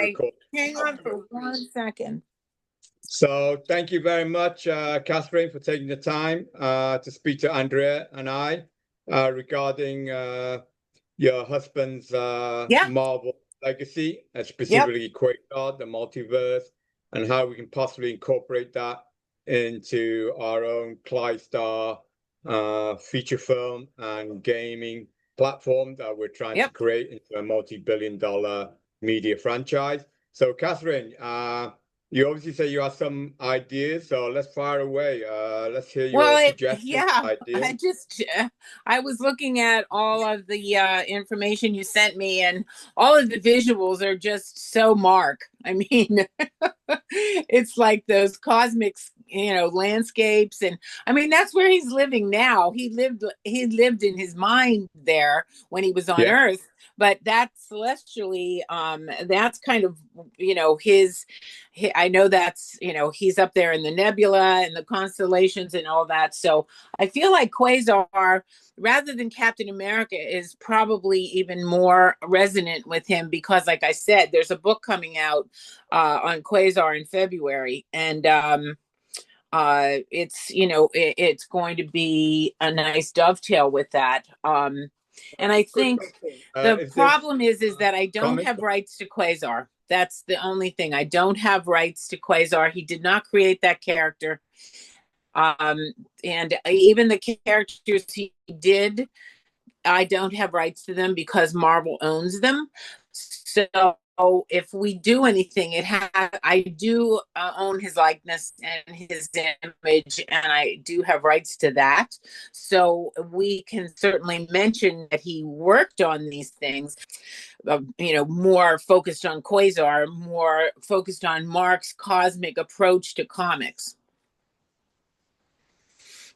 Okay, record. hang on for 1 second. So thank you very much, Catherine, for taking the time to speak to Andrea and I regarding your husband's Yeah, Marvel legacy, yep, specifically Quasar, the multiverse, and how we can possibly incorporate that into our own TriStar feature film and gaming platform that we're trying to yep. create into a multi-billion-dollar media franchise. So, Catherine, you obviously say you have some ideas, so let's fire away. Let's hear your suggestions, Yeah, ideas. I was looking at all of the information you sent me, and all of the visuals are just so Mark. I mean, it's like those cosmic, landscapes, and I mean that's where he's living now. He lived in his mind there when he was on Yeah. Earth, but that's celestially, that's kind of, I know that's, he's up there in the nebula and the constellations and all that. So I feel like Quasar, rather than Captain America, is probably even more resonant with him because, like I said, there's a book coming out on Quasar in February, and it's going to be a nice dovetail with that. And I Quick think question. the Is this problem is that I don't comic? have rights to Quasar. That's the only thing. I don't have rights to Quasar. He did not create that character. And even the characters he did, I don't have rights to them because Marvel owns them. So if we do anything, I do own his likeness and his image, and I do have rights to that. So we can certainly mention that he worked on these things, more focused on Quasar, more focused on Mark's cosmic approach to comics.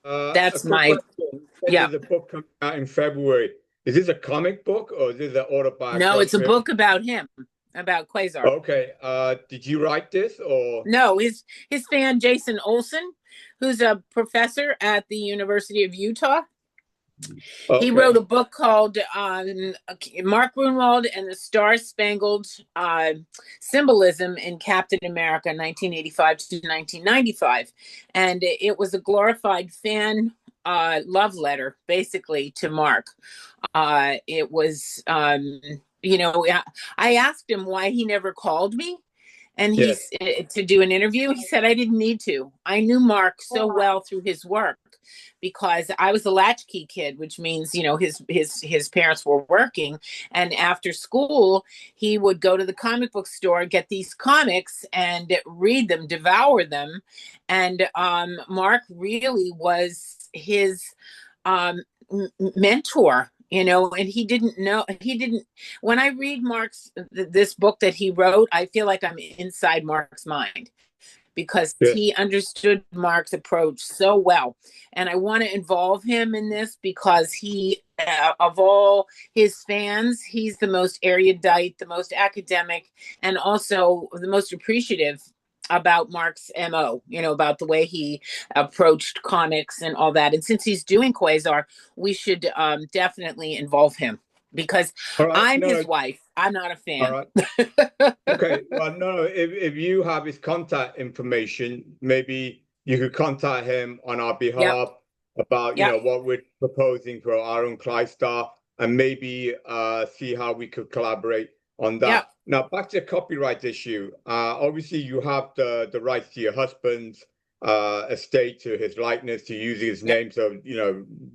A That's quick my, question. You said yeah. there's a book coming out in February. Is this a comic book or is this an No, it's a autobiography? book about him, about Quasar. Okay. Did you write this or? No, his fan Jason Olson, who's a professor at the University of Utah. He wrote Okay. a book called Mark Grunwald and the Star Spangled Symbolism in Captain America 1985 to 1995. And it was a glorified fan love letter, basically, to Mark. It was, I asked him why he never called me and Yes. he's to do an interview. He said I didn't need to. I knew Mark so well through his work because I was a latchkey kid, which means his parents were working, and after school he would go to the comic book store, get these comics, and read them, devour them, and Mark really was his mentor, and he didn't when I read Mark's this book that he wrote, I feel like I'm inside Mark's mind because Yes. he understood Mark's approach so well, and I want to involve him in this because he of all his fans, he's the most erudite, the most academic, and also the most appreciative about Mark's MO, about the way he approached comics and all that. And since he's doing Quasar, we should definitely involve him because All right. I'm No, his no. wife. I'm not a All fan. right. Okay. Well, no, if you have his contact information, maybe you could contact him on our Yep. behalf about, Yep. what we're proposing for our own TriStar and maybe see how we could collaborate on Yep. that. Now, back to the copyright issue. Obviously, you have the rights to your husband's estate, to his likeness, to using his Yep. name. So,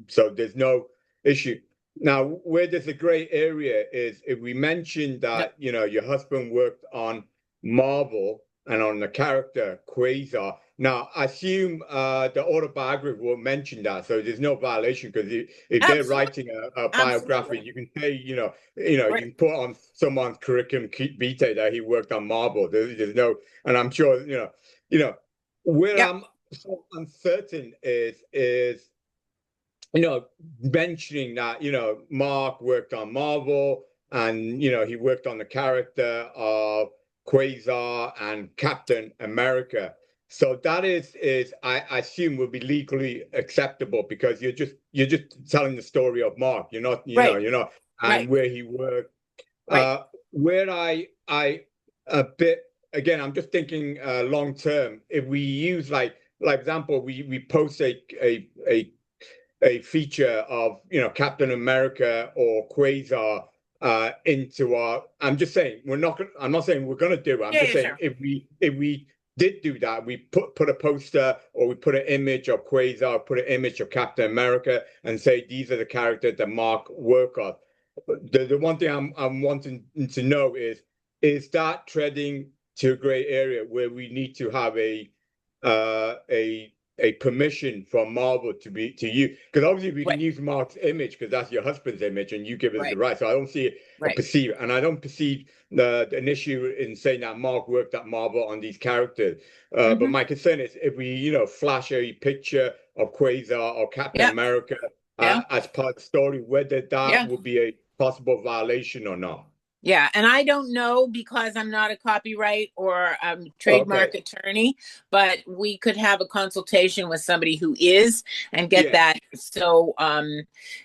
so there's no issue. Now, where there's a gray area is if we mention Yep. that, your husband worked on Marvel and on the character Quasar. Now, I assume the autobiography will mention that, so there's no violation because if they're Absolutely. writing a biography, Absolutely. you can say, you Right. can put on someone's curriculum vitae that he worked on Marvel. There's no, and I'm sure, where Yep. I'm so uncertain is mentioning that, Mark worked on Marvel and, he worked on the character of Quasar and Captain America. So that is I assume will be legally acceptable because you're just telling the story of Mark. You're not, Right. and Right. where he worked. Right. Where I a bit, again, I'm just thinking long term. If we use like example, we post a feature of Captain America or Quasar into our. I'm just saying we're not. I'm not saying we're going to do it. I'm Yeah, just yeah, saying sure. if we did do that, we put a poster or we put an image of Quasar, put an image of Captain America, and say these are the characters that Mark work on. The one thing I'm wanting to know is that treading to a gray area where we need to have uh, a a permission from Marvel to use, because obviously we can Right, use Mark's image because that's your husband's image and you give us the right, right. So I don't see a right. perceive, and I don't perceive an issue in saying that Mark worked at Marvel on these characters. But Hmm. my concern is if we, flash a picture of Quasar or Captain Yeah, America yeah, as part of the story, whether that yeah. would be a possible violation or not. Yeah, and I don't know because I'm not a copyright or Okay. trademark attorney, but we could have a consultation with somebody who is and get Yeah. that. So,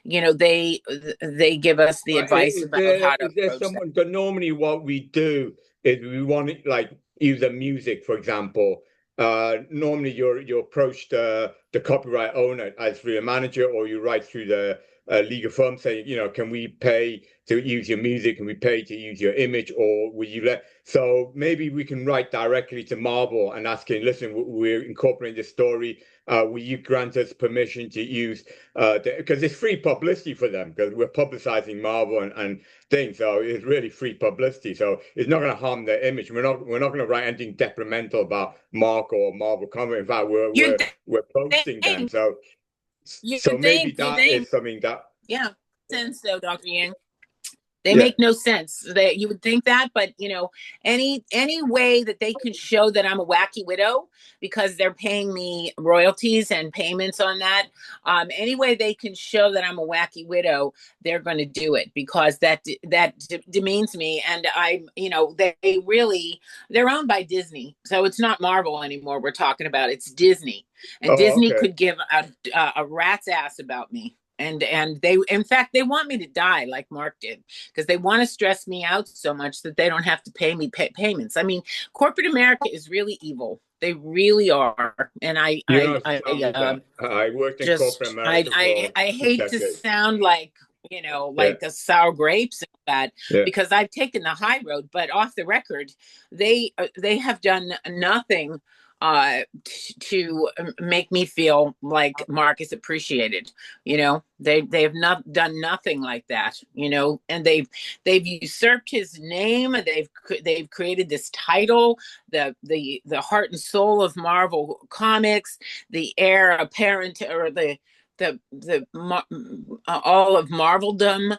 they give us the Right. advice about how to Is there approach that. someone? But normally, what we do is we want to like use the music, for example. Normally, you approach the copyright owner as through a manager, or you write through the legal firm saying, can we pay to use your music? Can we pay to use your image, or will you let? So maybe we can write directly to Marvel and asking, listen, we're incorporating this story. Will you grant us permission to use because it's free publicity for them because we're publicizing Marvel and things. So it's really free publicity. So it's not going to harm their image. We're not going to write anything detrimental about Mark or Marvel Comics. In fact, You we're posting them. think, you So maybe you that think, is something that yeah, sense though, Dr. Yang. They yeah. make no sense. That you would think that, but any way that they can show that I'm a wacky widow because they're paying me royalties and payments on that, any way they can show that I'm a wacky widow, they're going to do it because that demeans me. And they really they're owned by Disney, so it's not Marvel anymore. We're talking about it's Disney, and Oh, Disney okay. could give a rat's ass about me. And they, in fact, they want me to die like Mark did because they want to stress me out so much that they don't have to pay me payments. I mean, corporate America is really evil. They really are, and Tell me that. I worked in corporate just America for I hate to decades. sound like Yeah, like a sour grapes and that yeah. because I've taken the high road, but off the record, they have done nothing to make me feel like Mark is appreciated. They have not done nothing like that. And they've usurped his name. They've created this title, the heart and soul of Marvel Comics, the heir apparent, or the all of Marveldom.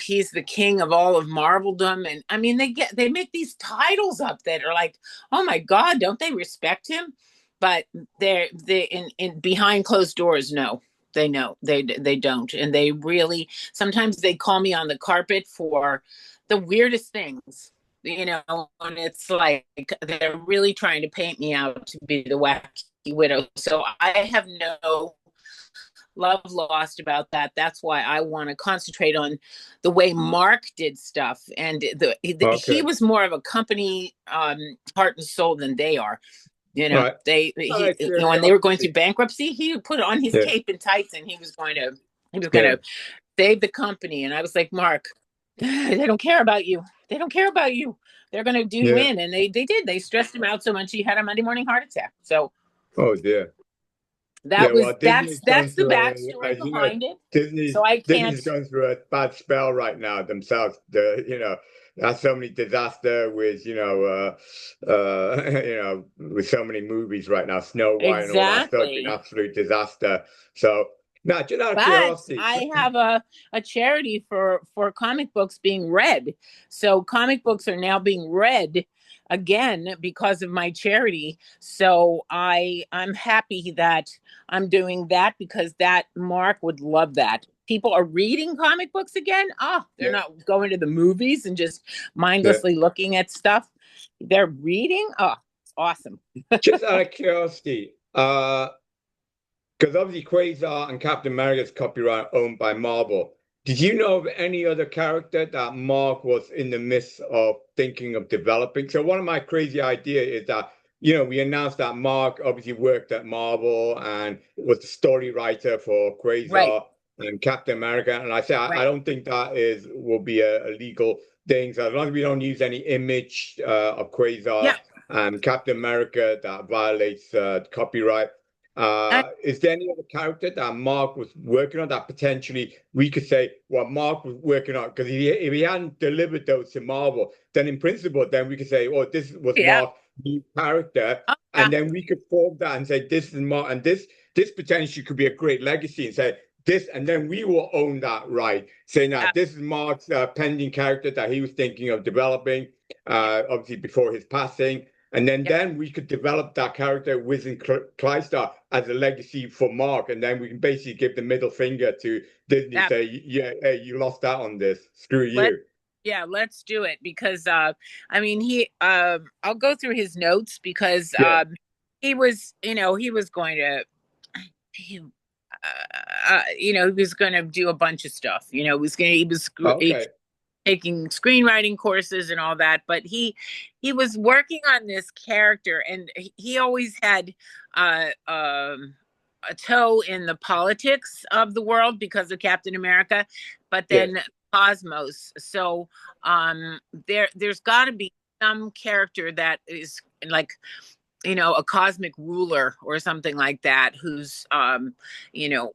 He's the king of all of Marveldom, and I mean they make these titles up that are like, oh my God, don't they respect him? But they in behind closed doors, no, they know they don't, and they really sometimes they call me on the carpet for the weirdest things. And it's like they're really trying to paint me out to be the wacky widow. So I have no love lost about that. That's why I want to concentrate on the way Mark did stuff, and he Okay. was more of a company heart and soul than they are. All right. Out of When they were going curiosity. through bankruptcy, he put on his Yeah, cape and tights, and he was going to yeah, save the company. And I was like, Mark, they don't care about you. They don't care about you. They're going to do you yeah. in, and they did. They stressed him out so much he had a Monday morning heart attack. So Oh dear. that Yeah, was well, Disney's that's going the through, backstory as you know, behind it. Disney's So I can't. Disney's going through a bad spell right now themselves. There's so many disaster with, with so many movies right now, Snow White and all that stuff, been Exactly. absolute disaster. So, now, just out of But curiosity, I have a charity for comic books being read. So comic books are now being read again because of my charity. So I'm happy that I'm doing that because that Mark would love that. People are reading comic books again. Oh, they're yeah, not going to the movies and just yeah. mindlessly looking at stuff. They're reading. Oh, it's awesome. Just out of curiosity, because obviously Quasar and Captain America's copyright owned by Marvel. Did you know of any other character that Mark was in the midst of thinking of developing? So one of my crazy idea is that, we announced that Mark obviously worked at Marvel and was the story writer for Right, Quasar and Captain America. And I say I right. don't think that will be a legal thing. So as long as we don't use any image of Yeah. Quasar and Captain America that violates copyright. Uh, Is there any other character that Mark was working on that potentially we could say what Mark was working on? Because if he hadn't delivered those to Marvel, then in principle, then we could say, oh, this was yeah. Mark's new character, Oh, yeah. and then we could form that and say this is Mark, and this potentially could be a great legacy, and say this, and then we will own that right, saying Yeah. that this is Mark's pending character that he was thinking of developing, Yeah. obviously before his passing. And then, Yeah. then we could develop that character within Clystar as a legacy for Mark, and then we can basically give the middle finger to Disney, Yeah. say, yeah, hey, you lost out on this. Screw Let you. Yeah, let's do it because I mean I'll go through his notes because Yeah. he was, he was going to he, he was going to do a bunch of stuff. He Okay. taking screenwriting courses and all that, but he was working on this character, and he always had a toe in the politics of the world because of Captain America, but Yes. then Cosmos. So there's got to be some character that is like, a cosmic ruler or something like that, who's you know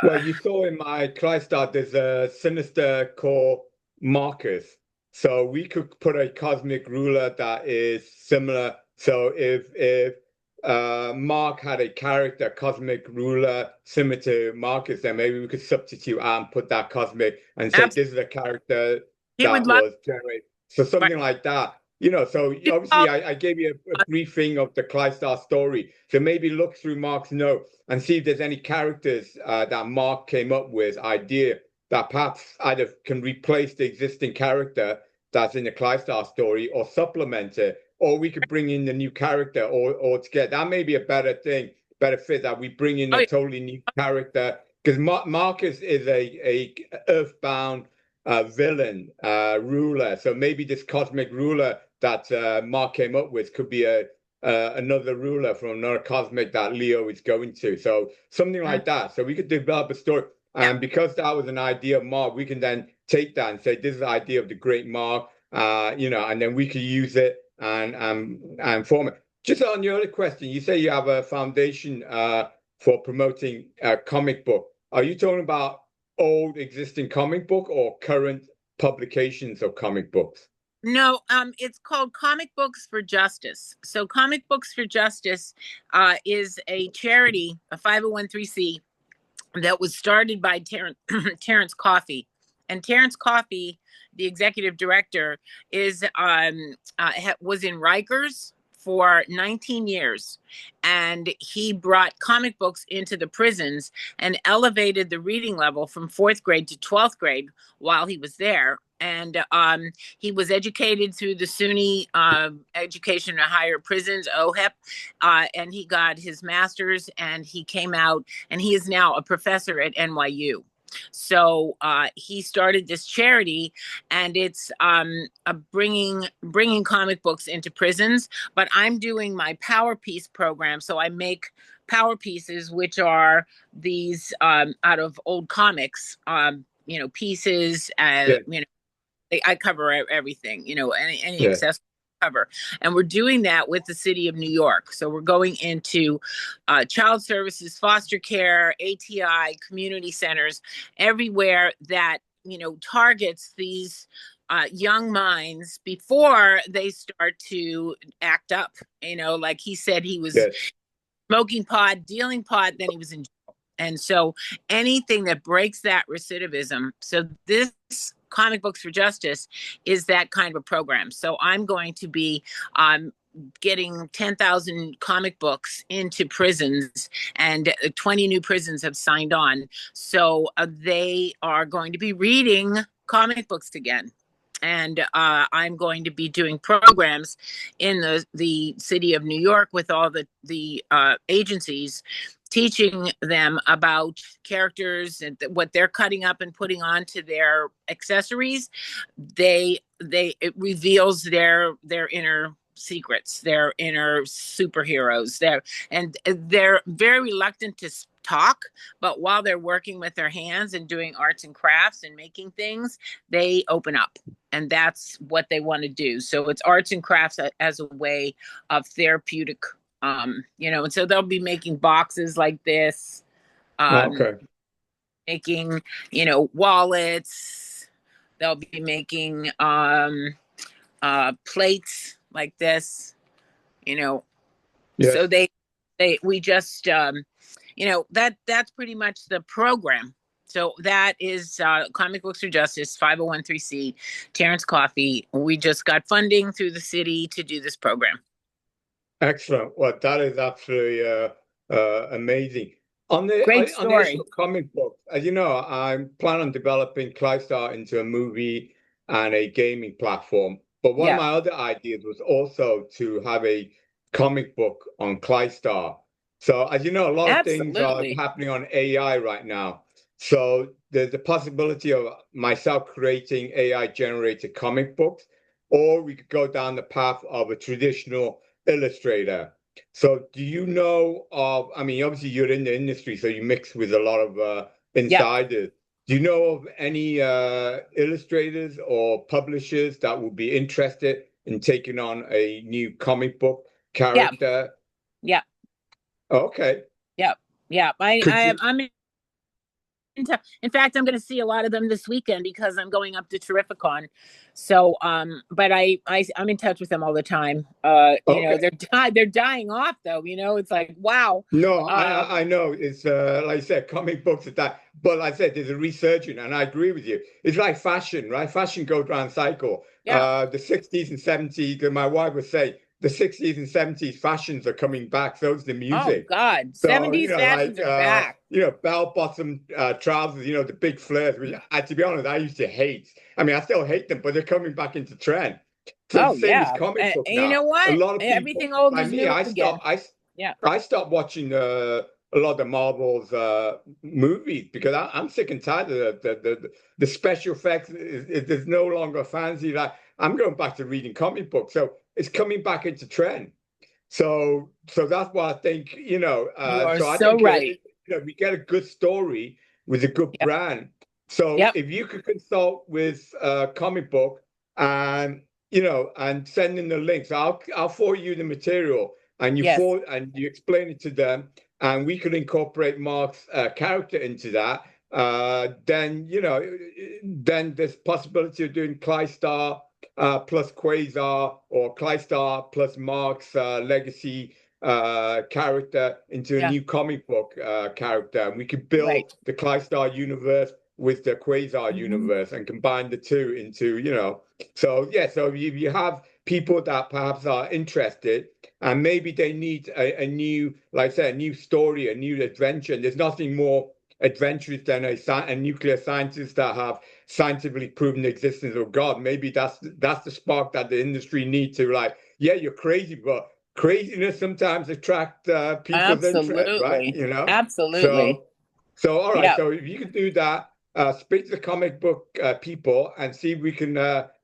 Well, you saw in my Clystar, there's a sinister core Marcus. So we could put a cosmic ruler that is similar. So if Mark had a character, cosmic ruler, similar to Marcus, then maybe we could substitute and put that cosmic and say this is a character he would that love, was generated. So right. something like that. So obviously I gave you a briefing of the Clystar story. So maybe look through Mark's note and see if there's any characters that Mark came up with, idea that perhaps either can replace the existing character that's in the Clystar story or supplement it, or we could bring in the new character or together. That may be a better thing, better fit that we bring in Oh, a yeah. totally new character because Marcus is a earthbound villain ruler. So maybe this cosmic ruler that Mark came up with could be another ruler from another cosmic that Leo is going to. So something Mm, like that. So we could develop a story. yeah. And because that was an idea of Mark, we can then take that and say, this is the idea of the great Mark, and then we could use it and form it. Just on your other question, you say you have a foundation for promoting a comic book. Are you talking about old existing comic book or current publications of comic books? No, it's called Comic Books for Justice. So Comic Books for Justice is a charity, a 501c that was started by Terrence Coffey. And Terrence Coffey, the executive director, was in Rikers for 19 years, and he brought comic books into the prisons and elevated the reading level from 4th grade to 12th grade while he was there. And he was educated through the SUNY Education and Higher Prisons, OHEP, and he got his master's, and he came out, and he is now a professor at NYU. So he started this charity, and it's bringing comic books into prisons. But I'm doing my Power Piece program, so I make Power Pieces, which are these out of old comics, pieces. Yeah, I cover everything, any yeah. accessible cover. And we're doing that with the city of New York. So we're going into child services, foster care, ATI, community centers, everywhere that, targets these young minds before they start to act up. Like he said, he was Yes. smoking pot, dealing pot, then he was in jail. And so anything that breaks that recidivism. So this Comic Books for Justice is that kind of a program. So I'm going to be getting 10,000 comic books into prisons, and 20 new prisons have signed on. So they are going to be reading comic books again. And I'm going to be doing programs in the city of New York with all the agencies teaching them about characters and what they're cutting up and putting onto their accessories, they it reveals their inner secrets, their inner superheroes. They're very reluctant to talk, but while they're working with their hands and doing arts and crafts and making things, they open up, and that's what they want to do. So it's arts and crafts as a way of therapeutic, and so they'll be making boxes like this, um Okay. making, wallets. They'll be making plates like this, you know so Yes. they we just that's pretty much the program. So that is Comic Books for Justice 501c Terrence Coffey. We just got funding through the city to do this program. Excellent. Well, that is absolutely amazing. Great On the issue story. of comic books, as you know, I'm planning on developing Clystar into a movie and a gaming platform. But one of Yeah, my other ideas was also to have a comic book on Clystar. So, as you know, a lot of things are absolutely. happening on AI right now. So there's the possibility of myself creating AI generated comic books, or we could go down the path of a traditional illustrator. So do you know of, I mean, obviously you're in the industry, so you mix with a lot of Yeah, insiders. Do you know of any illustrators or publishers that would be interested in taking on a new comic book yeah, character? yeah, Okay. yeah, yeah. Could you? I'm in fact, I'm going to see a lot of them this weekend because I'm going up to Terrificon. So, but I'm in touch with them all the time. Okay. They're dying off though. It's like wow. No, Um, I know it's like I said, comic books at that. But like I said, there's a resurgence, and I agree with you. It's like fashion, right? Fashion goes around cycle. yeah. The 60s and 70s, and my wife would say the 60s and 70s fashions are coming back. So is the Oh music. God, So, 70s fashions are back. bell-bottom trousers, the big flares, which to be honest, I used to hate. I mean, I still hate them, but they're coming back into trend. So the Oh same as yeah. comic book And you now. know A what? lot of people, Everything old like is me, new again. Yeah. I stopped watching a lot of Marvel's movies because I'm sick and tired of the special effects. There's no longer fancy. Like I'm going back to reading comic books, so it's coming back into trend. So that's why I think, You are so I so think right. we get a good story with a good Yep. brand. So Yep. if you could consult with a comic book and and send in the links, I'll forward you the material and Yes. you explain it to them, and we could incorporate Mark's character into that. Then then there's possibility of doing Clystar plus Quasar, or Clystar plus Mark's legacy character into a Yeah. new comic book character. And we could Right. build the Clystar universe with the Quasar Hmm. universe and combine the two into, So, yeah, so if you have people that perhaps are interested and maybe they need a new, like I said, a new story, a new adventure, and there's nothing more adventurous than a nuclear scientist that have scientifically proven the existence of God. Maybe that's the spark that the industry needs to, like, yeah, you're crazy, but craziness sometimes attract people's interest, right? Absolutely. Absolutely. So all right. Yeah. So if you could do that, speak to the comic book people and see if we can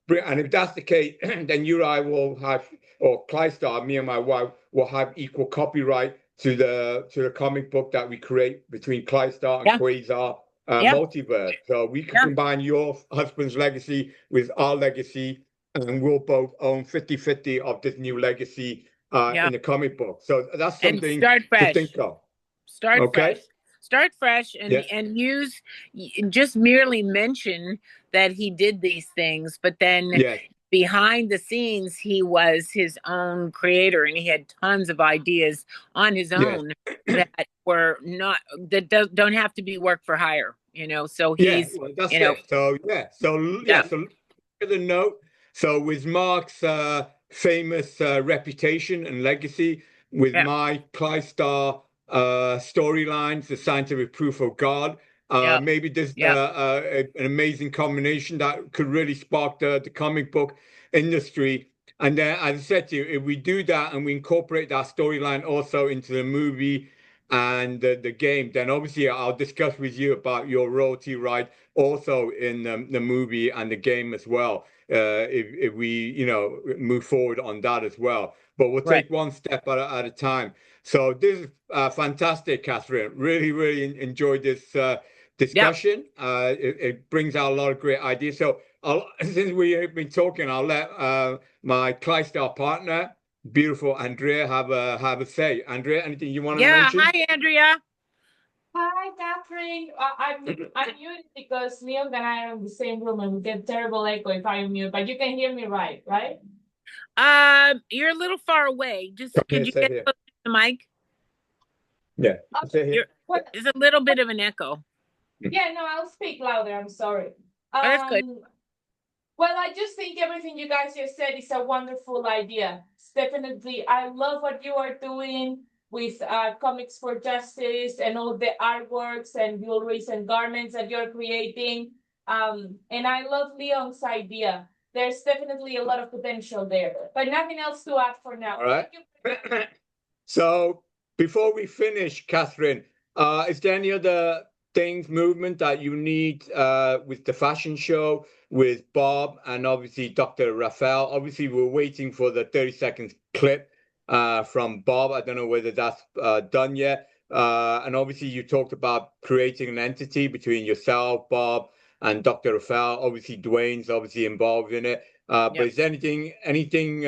bring. And if that's the case, then you and I will have, or Clystar, me and my wife will have equal copyright to the comic book that we create between Clystar and Yeah. Quasar Yeah. multiverse. So we can Yeah. combine your husband's legacy with our legacy, and we'll both own 50-50 of this new legacy Yeah. in the comic book. So that's And something start to fresh. think of. Start fresh. Okay? Start fresh Yeah. and use just merely mention that he did these things, but then Yes. behind the scenes he was his own creator and he had tons of ideas on his Yes. own that were not that don't have to be work for hire, so Yeah, he's well, that's you know it. So yeah, so look at the note. So with Mark's famous reputation and legacy, with yeah, my Clystar storylines, the scientific proof of God, yeah, maybe there's yeah, an amazing combination that could really spark the comic book industry. And then, as I said to you, if we do that and we incorporate that storyline also into the movie, and the game, then obviously I'll discuss with you about your royalty right also in the movie and the game as well. If we, move forward on that as well. But we'll Right. take one step at a time. So this is fantastic, Catherine. Really, really enjoyed this Yep. discussion. It brings out a lot of great ideas. So since we have been talking, I'll let my ClaiStar partner, beautiful Andrea, have a say. Andrea, anything you wanted to Yeah. mention? Hi, Andrea. Hi, Catherine. I'm muted because Leon and I are in the same room and we get terrible echo if I mute, but you can hear me right, right? You're a little far away. Come Just here, could you sit get here. close to the mic? Yeah, sit You're here. Well, There's a little bit of an echo. yeah, no, I'll speak louder. I'm sorry. Oh, that's good. Well, I just think everything you guys just said is a wonderful idea. It's definitely, I love what you are doing with Comics for Justice and all the artworks and jewelries and garments that you're creating. And I love Leon's idea. There's definitely a lot of potential there, but nothing else to add for now. All right. So before we finish, Catherine, is there any other things, movement that you need with the fashion show with Bob and obviously Dr. Raphael? Obviously, we're waiting for the 30 seconds clip from Bob. I don't know whether that's done yet. And obviously, you talked about creating an entity between yourself, Bob, and Dr. Raphael. Obviously, Dwayne's obviously involved in it. But Yep. is there anything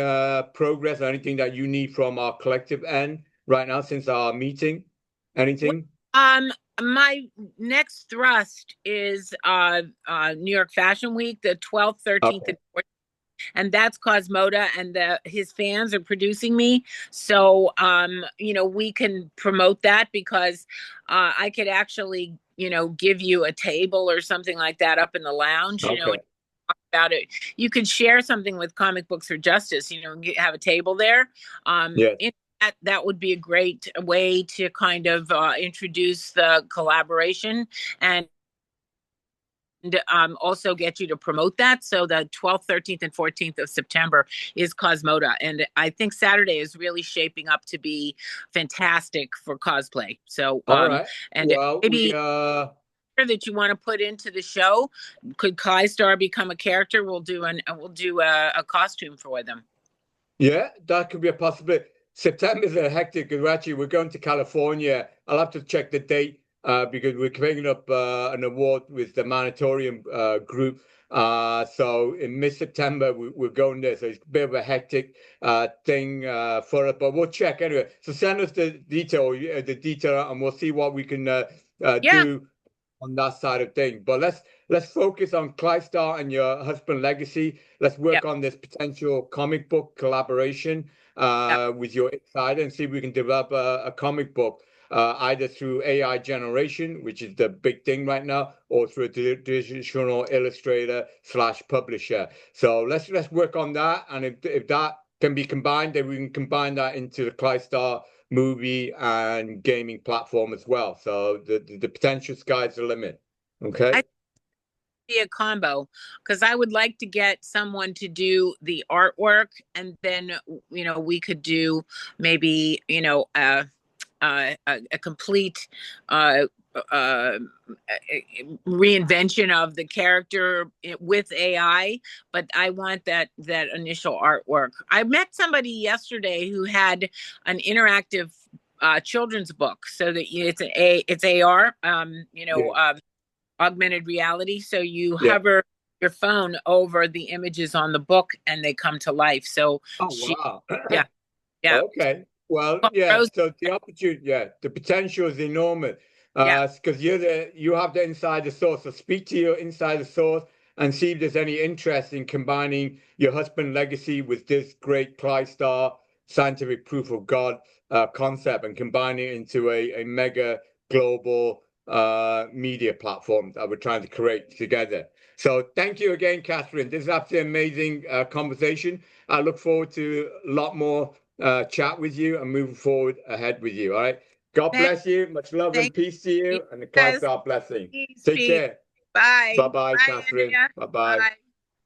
progress or anything that you need from our collective end right now since our meeting? Well, Anything? Um, my next thrust is New York Fashion Week, the 12th, 13th, Okay. and 14th. And that's Cosmoda, and his fans are producing me. So we can promote that because I could actually, give you a table or something like that up in the lounge, Okay. about it. You could share something with Comic Books for Justice, have a table there. Yes. That would be a great way to kind of introduce the collaboration and also get you to promote that. So the 12th, 13th, and 14th of September is Cosmoda. And I think Saturday is really shaping up to be fantastic for cosplay. So, All right. and Well, we maybe that you want to put into the show, could ClaiStar become a character? We'll do a costume for them. yeah, that could be a possibility. September's a hectic because we're going to California. I'll have to check the date because we're picking up an award with the Manitorium group. So in mid-September we're going there. So it's a bit of a hectic thing for us, but we'll check anyway. So send us the detail, and we'll see what we can Yeah, do on that side of things. But let's focus on ClaiStar and your husband legacy. Let's yeah, work on this potential comic book collaboration yeah, with your insider and see if we can develop a comic book either through AI generation, which is the big thing right now, or through a traditional illustrator slash publisher. So let's work on that, and if that can be combined, then we can combine that into the ClaiStar movie and gaming platform as well. So the potential sky's the limit. I Okay. be a combo because I would like to get someone to do the artwork, and then we could do maybe a complete uh, uh, reinvention of the character with AI. But I want that initial artwork. I met somebody yesterday who had an interactive children's book, so that it's AR, Yeah. augmented reality. So you Yeah. hover your phone over the images on the book and they come to life. So Oh, she, wow. yeah, yeah. Okay. Well, yeah. Rose, So the opportunity, yeah, the potential is enormous. yeah, Because you have the insider source. So speak to your insider source and see if there's any interest in combining your husband legacy with this great ClaiStar scientific proof of God concept and combining it into a mega global media platform that we're trying to create together. So thank you again, Catherine. This is absolutely amazing conversation. I look forward to a lot more chat with you and moving forward ahead with you. All right. God thank, bless you. Much love and thank peace to you you and the guys. ClaiStar blessing. Peace, Take peace. care. Bye. Bye bye, Bye, Catherine. Andrea. Bye bye. Bye.